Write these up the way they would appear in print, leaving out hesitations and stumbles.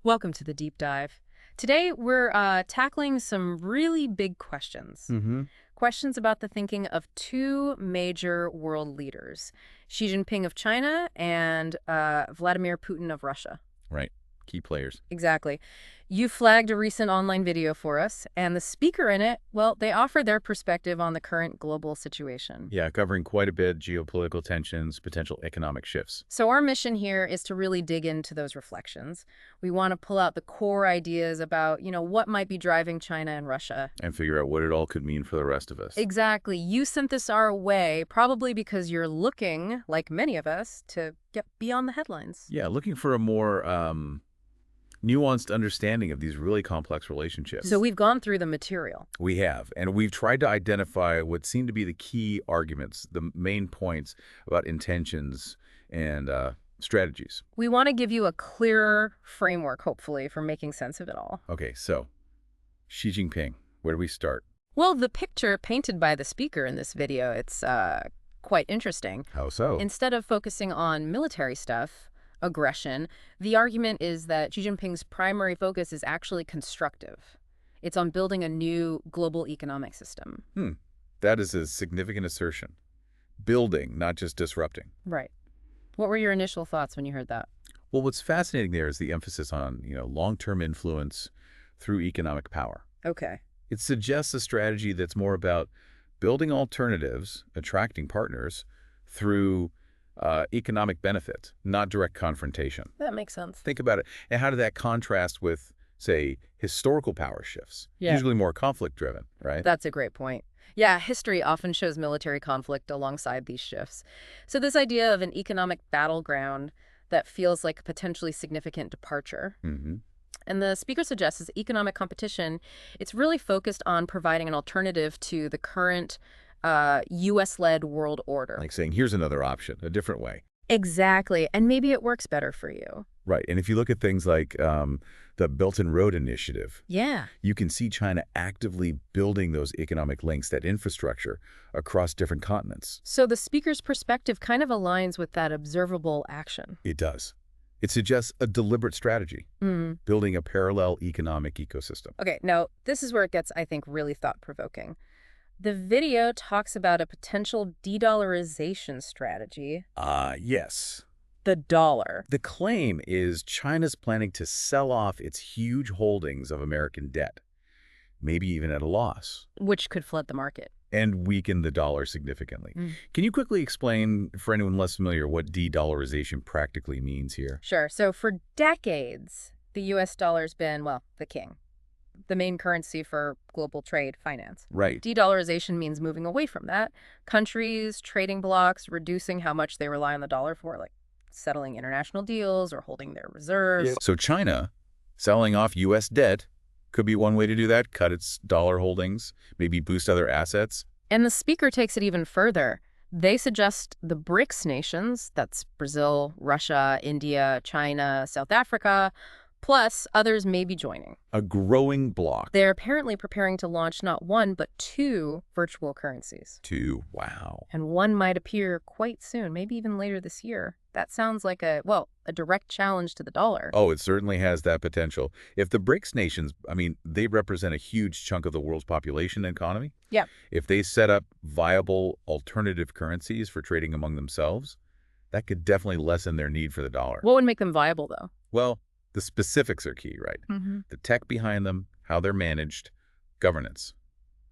Welcome to the deep dive. Today, we're tackling some really big questions. Mm-hmm. Questions about the thinking of two major world leaders, Xi Jinping of China and Vladimir Putin of Russia. Right. Key players. Exactly. You flagged a recent online video for us, and the speaker in it, well, they offer their perspective on the current global situation. Yeah, covering quite a bit, geopolitical tensions, potential economic shifts. So our mission here is to really dig into those reflections. We want to pull out the core ideas about, what might be driving China and Russia. And figure out what it all could mean for the rest of us. Exactly. You sent this our way, probably because you're looking, like many of us, to get beyond the headlines. Yeah, looking for a more nuanced understanding of these really complex relationships. So we've gone through the material. We have, and we've tried to identify what seem to be the key arguments, the main points about intentions and strategies. We want to give you a clearer framework, hopefully, for making sense of it all. Okay, so Xi Jinping, where do we start? Well, the picture painted by the speaker in this video, it's quite interesting. How so? Instead of focusing on military stuff, aggression, the argument is that Xi Jinping's primary focus is actually constructive. It's on building a new global economic system. That is a significant assertion. Building, not just disrupting. Right. What were your initial thoughts when you heard that? Well, what's fascinating there is the emphasis on, long-term influence through economic power. Okay. It suggests a strategy that's more about building alternatives, attracting partners through economic benefit, not direct confrontation. That makes sense. Think about it. And how did that contrast with, say, historical power shifts? Yeah. Usually more conflict-driven, right? That's a great point. Yeah, history often shows military conflict alongside these shifts. So this idea of an economic battleground that feels like a potentially significant departure. Mm-hmm. And the speaker suggests is economic competition, it's really focused on providing an alternative to the current U.S.-led world order. Like saying, here's another option, a different way. Exactly. And maybe it works better for you. Right. And if you look at things like the Belt and Road Initiative, Yeah. you can see China actively building those economic links, that infrastructure across different continents. So the speaker's perspective kind of aligns with that observable action. It does. It suggests a deliberate strategy, building a parallel economic ecosystem. Okay, now this is where it gets, I think, really thought-provoking. The video talks about a potential de-dollarization strategy. Yes. The dollar. The claim is China's planning to sell off its huge holdings of American debt, maybe even at a loss, Which could flood the market. and weaken the dollar significantly. Can you quickly explain, for anyone less familiar, what de-dollarization practically means here? Sure. So for decades, the U.S. dollar's been, well, the king, the main currency for global trade finance. Right. De-dollarization means moving away from that. Countries, trading blocs, reducing how much they rely on the dollar for, like settling international deals or holding their reserves. So China selling off U.S. debt could be one way to do that, cut its dollar holdings, maybe boost other assets. And the speaker takes it even further. They suggest the BRICS nations, that's Brazil, Russia, India, China, South Africa, plus others may be joining. A growing bloc. They're apparently preparing to launch not one, but two virtual currencies. Two. Wow. And one might appear quite soon, maybe even later this year. That sounds like a direct challenge to the dollar. Oh, it certainly has that potential. If the BRICS nations, they represent a huge chunk of the world's population and economy. Yeah. If they set up viable alternative currencies for trading among themselves, that could definitely lessen their need for the dollar. What would make them viable, though? Well, the specifics are key, right? The tech behind them, how they're managed, governance.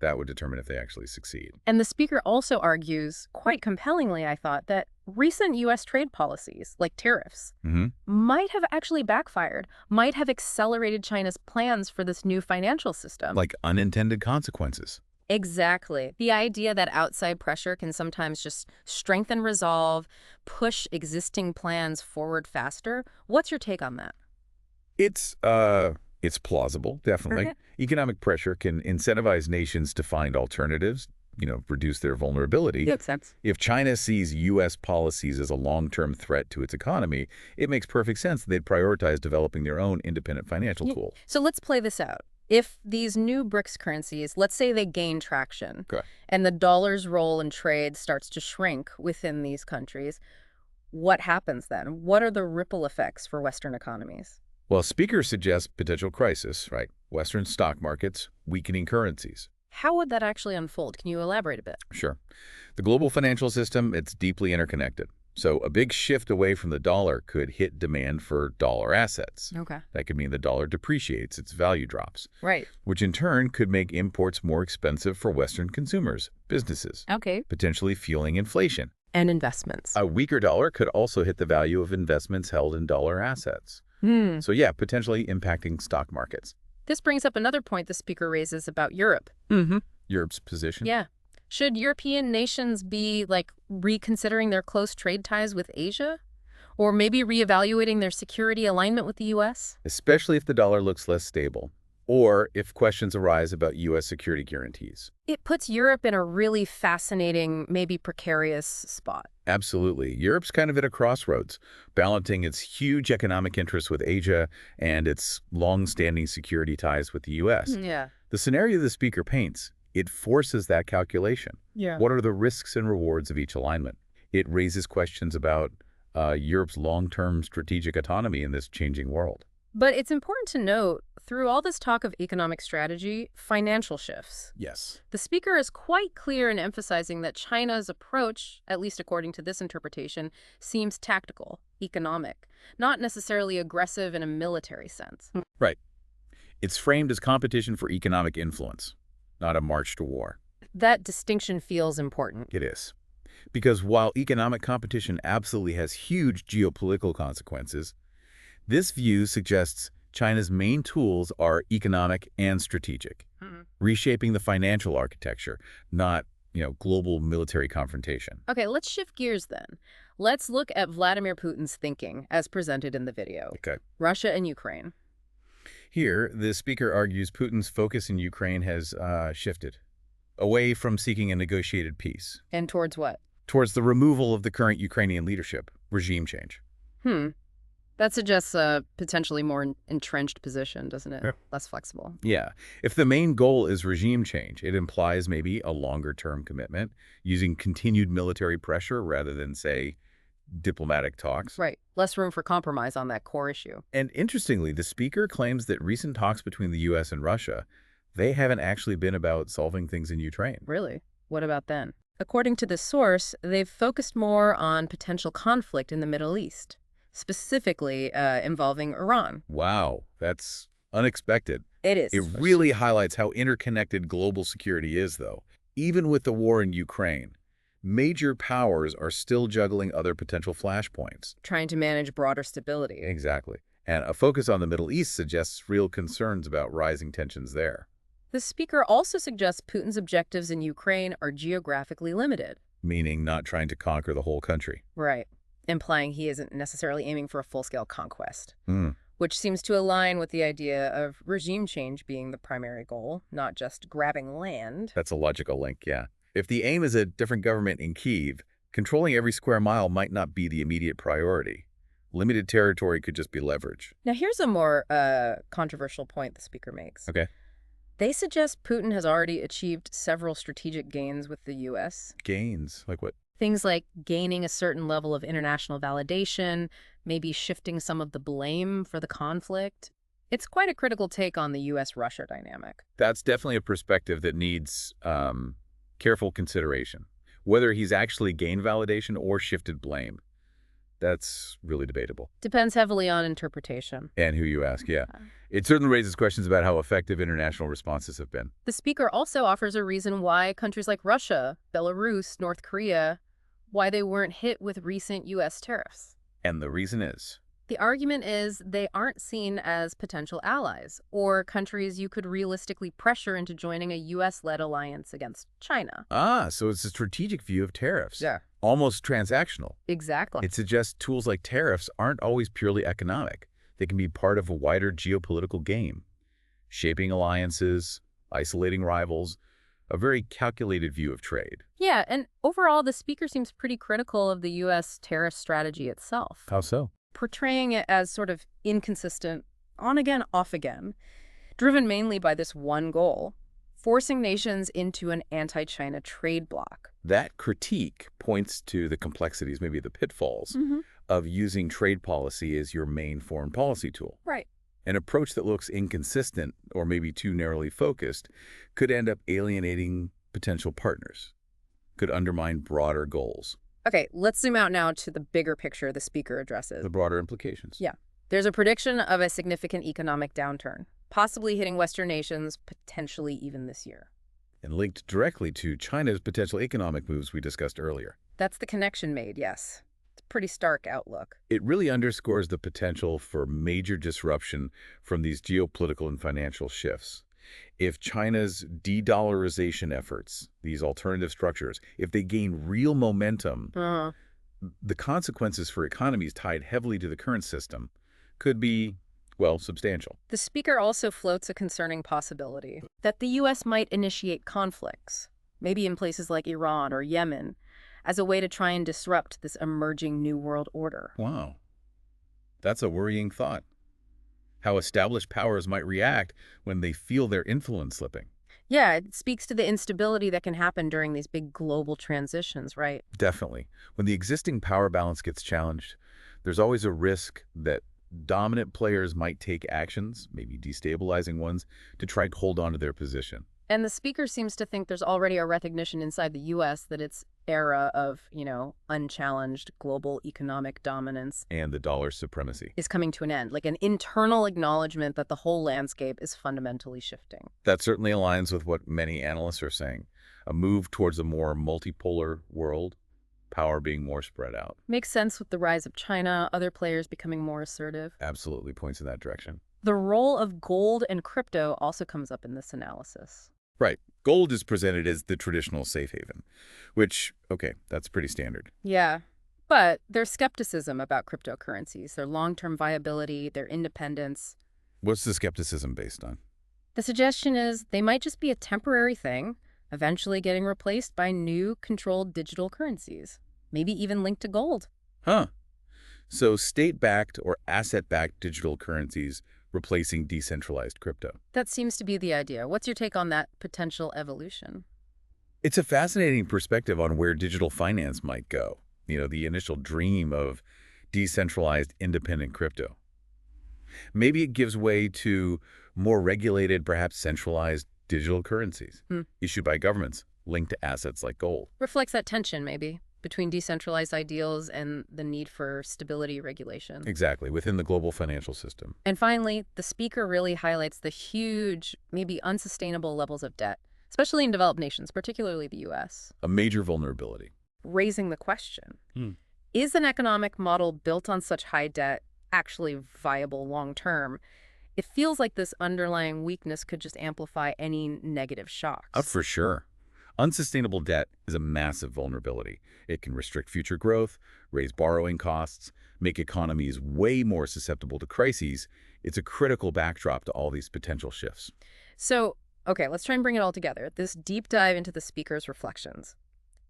That would determine if they actually succeed. And the speaker also argues, quite compellingly, I thought, that recent U.S. trade policies, like tariffs, might have actually backfired, might have accelerated China's plans for this new financial system. Like unintended consequences. Exactly. The idea that outside pressure can sometimes just strengthen resolve, push existing plans forward faster. What's your take on that? It's plausible, definitely. Economic pressure can incentivize nations to find alternatives, reduce their vulnerability. Makes sense. If China sees U.S. policies as a long-term threat to its economy, it makes perfect sense that they'd prioritize developing their own independent financial tool. So let's play this out. If these new BRICS currencies, let's say they gain traction, and the dollar's role in trade starts to shrink within these countries, what happens then? What are the ripple effects for Western economies? Well, speaker suggests potential crisis, right? Western stock markets, weakening currencies. How would that actually unfold? Can you elaborate a bit? Sure. The global financial system, it's deeply interconnected. So a big shift away from the dollar could hit demand for dollar assets. Okay. That could mean the dollar depreciates, its value drops, Right. which in turn could make imports more expensive for Western consumers, businesses, Okay. potentially fueling inflation. And investments. A weaker dollar could also hit the value of investments held in dollar assets. So yeah, potentially impacting stock markets. This brings up another point the speaker raises about Europe. Europe's position? Yeah. Should European nations be, reconsidering their close trade ties with Asia? Or maybe reevaluating their security alignment with the U.S.? Especially if the dollar looks less stable, or if questions arise about U.S. security guarantees. It puts Europe in a really fascinating, maybe precarious spot. Absolutely. Europe's kind of at a crossroads, balancing its huge economic interests with Asia and its long-standing security ties with the U.S. Yeah. The scenario the speaker paints, it forces that calculation. Yeah. What are the risks and rewards of each alignment? It raises questions about Europe's long-term strategic autonomy in this changing world. But it's important to note, through all this talk of economic strategy, financial shifts. Yes. The speaker is quite clear in emphasizing that China's approach, at least according to this interpretation, seems tactical, economic, not necessarily aggressive in a military sense. Right. It's framed as competition for economic influence, not a march to war. That distinction feels important. It is. Because while economic competition absolutely has huge geopolitical consequences, this view suggests China's main tools are economic and strategic, reshaping the financial architecture, not, global military confrontation. Okay, let's shift gears then. Let's look at Vladimir Putin's thinking as presented in the video. Okay. Russia and Ukraine. Here, the speaker argues Putin's focus in Ukraine has shifted away from seeking a negotiated peace. And towards what? Towards the removal of the current Ukrainian leadership, regime change. That suggests a potentially more entrenched position, doesn't it? Yeah. Less flexible. Yeah. If the main goal is regime change, it implies maybe a longer-term commitment, using continued military pressure rather than, say, diplomatic talks. Right. Less room for compromise on that core issue. And interestingly, the speaker claims that recent talks between the U.S. and Russia, they haven't actually been about solving things in Ukraine. Really? What about then? According to this source, they've focused more on potential conflict in the Middle East, specifically involving Iran. Wow, that's unexpected. It is. It really highlights how interconnected global security is, though. Even with the war in Ukraine, major powers are still juggling other potential flashpoints. Trying to manage broader stability. Exactly. And a focus on the Middle East suggests real concerns about rising tensions there. The speaker also suggests Putin's objectives in Ukraine are geographically limited. Meaning not trying to conquer the whole country. Right. Implying he isn't necessarily aiming for a full-scale conquest. Which seems to align with the idea of regime change being the primary goal, not just grabbing land. That's a logical link, yeah. If the aim is a different government in Kyiv, controlling every square mile might not be the immediate priority. Limited territory could just be leverage. Now, here's a more controversial point the speaker makes. Okay. They suggest Putin has already achieved several strategic gains with the U.S. Gains? Like what? Things like gaining a certain level of international validation, maybe shifting some of the blame for the conflict. It's quite a critical take on the U.S.-Russia dynamic. That's definitely a perspective that needs careful consideration. Whether he's actually gained validation or shifted blame, that's really debatable. Depends heavily on interpretation. And who you ask, yeah. It certainly raises questions about how effective international responses have been. The speaker also offers a reason why countries like Russia, Belarus, North Korea, why they weren't hit with recent U.S. tariffs. And the reason is? The argument is they aren't seen as potential allies or countries you could realistically pressure into joining a U.S.-led alliance against China. Ah, so it's a strategic view of tariffs. Yeah. Almost transactional. Exactly. It suggests tools like tariffs aren't always purely economic. They can be part of a wider geopolitical game, shaping alliances, isolating rivals, a very calculated view of trade. Yeah, and overall, the speaker seems pretty critical of the U.S. tariff strategy itself. How so? Portraying it as sort of inconsistent, on again, off again, driven mainly by this one goal, forcing nations into an anti-China trade bloc. That critique points to the complexities, maybe the pitfalls, of using trade policy as your main foreign policy tool. Right. An approach that looks inconsistent or maybe too narrowly focused could end up alienating potential partners, could undermine broader goals. Okay, let's zoom out now to the bigger picture the speaker addresses. The broader implications. Yeah. There's a prediction of a significant economic downturn, possibly hitting Western nations, potentially even this year. And linked directly to China's potential economic moves we discussed earlier. That's the connection made, yes. It's a pretty stark outlook. It really underscores the potential for major disruption from these geopolitical and financial shifts. If China's de-dollarization efforts, these alternative structures, if they gain real momentum, the consequences for economies tied heavily to the current system could be, well, substantial. The speaker also floats a concerning possibility that the U.S. might initiate conflicts, maybe in places like Iran or Yemen, as a way to try and disrupt this emerging New World Order. Wow. That's a worrying thought. How established powers might react when they feel their influence slipping. Yeah, it speaks to the instability that can happen during these big global transitions, right? Definitely. When the existing power balance gets challenged, there's always a risk that dominant players might take actions, maybe destabilizing ones, to try to hold on to their position. And the speaker seems to think there's already a recognition inside the U.S. that its era of, unchallenged global economic dominance And the dollar's supremacy. is coming to an end, like an internal acknowledgement that the whole landscape is fundamentally shifting. That certainly aligns with what many analysts are saying. A move towards a more multipolar world, power being more spread out. Makes sense with the rise of China, other players becoming more assertive. Absolutely points in that direction. The role of gold and crypto also comes up in this analysis. Right. Gold is presented as the traditional safe haven, which, okay, that's pretty standard. Yeah, but there's skepticism about cryptocurrencies, their long-term viability, their independence. What's the skepticism based on? The suggestion is they might just be a temporary thing, eventually getting replaced by new controlled digital currencies, maybe even linked to gold. Huh. So state-backed or asset-backed digital currencies replacing decentralized crypto. That seems to be the idea. What's your take on that potential evolution? It's a fascinating perspective on where digital finance might go. The initial dream of decentralized independent crypto. Maybe it gives way to more regulated, perhaps centralized digital currencies issued by governments linked to assets like gold. Reflects that tension, maybe, between decentralized ideals and the need for stability regulation. Exactly, within the global financial system. And finally, the speaker really highlights the huge, maybe unsustainable levels of debt, especially in developed nations, particularly the U.S. A major vulnerability. Raising the question, is an economic model built on such high debt actually viable long-term? It feels like this underlying weakness could just amplify any negative shocks. For sure. Unsustainable debt is a massive vulnerability. It can restrict future growth, raise borrowing costs, make economies way more susceptible to crises. It's a critical backdrop to all these potential shifts. So, okay, let's try and bring it all together. This deep dive into the speaker's reflections.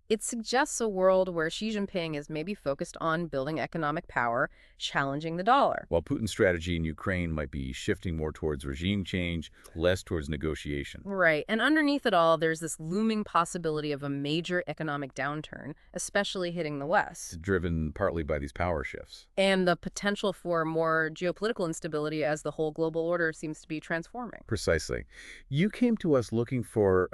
It suggests a world where Xi Jinping is maybe focused on building economic power, challenging the dollar. While Putin's strategy in Ukraine might be shifting more towards regime change, less towards negotiation. Right. And underneath it all, there's this looming possibility of a major economic downturn, especially hitting the West. Driven partly by these power shifts. And the potential for more geopolitical instability as the whole global order seems to be transforming. Precisely. You came to us looking for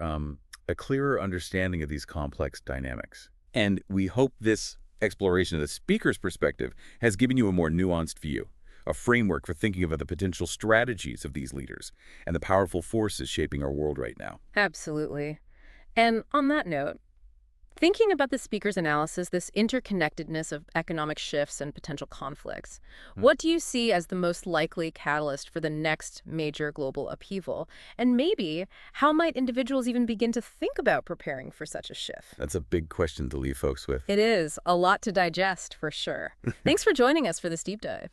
a clearer understanding of these complex dynamics. And we hope this exploration of the speaker's perspective has given you a more nuanced view, a framework for thinking about the potential strategies of these leaders and the powerful forces shaping our world right now. Absolutely. And on that note, thinking about the speaker's analysis, this interconnectedness of economic shifts and potential conflicts, what do you see as the most likely catalyst for the next major global upheaval? And maybe, how might individuals even begin to think about preparing for such a shift? That's a big question to leave folks with. It is. A lot to digest, for sure. Thanks for joining us for this deep dive.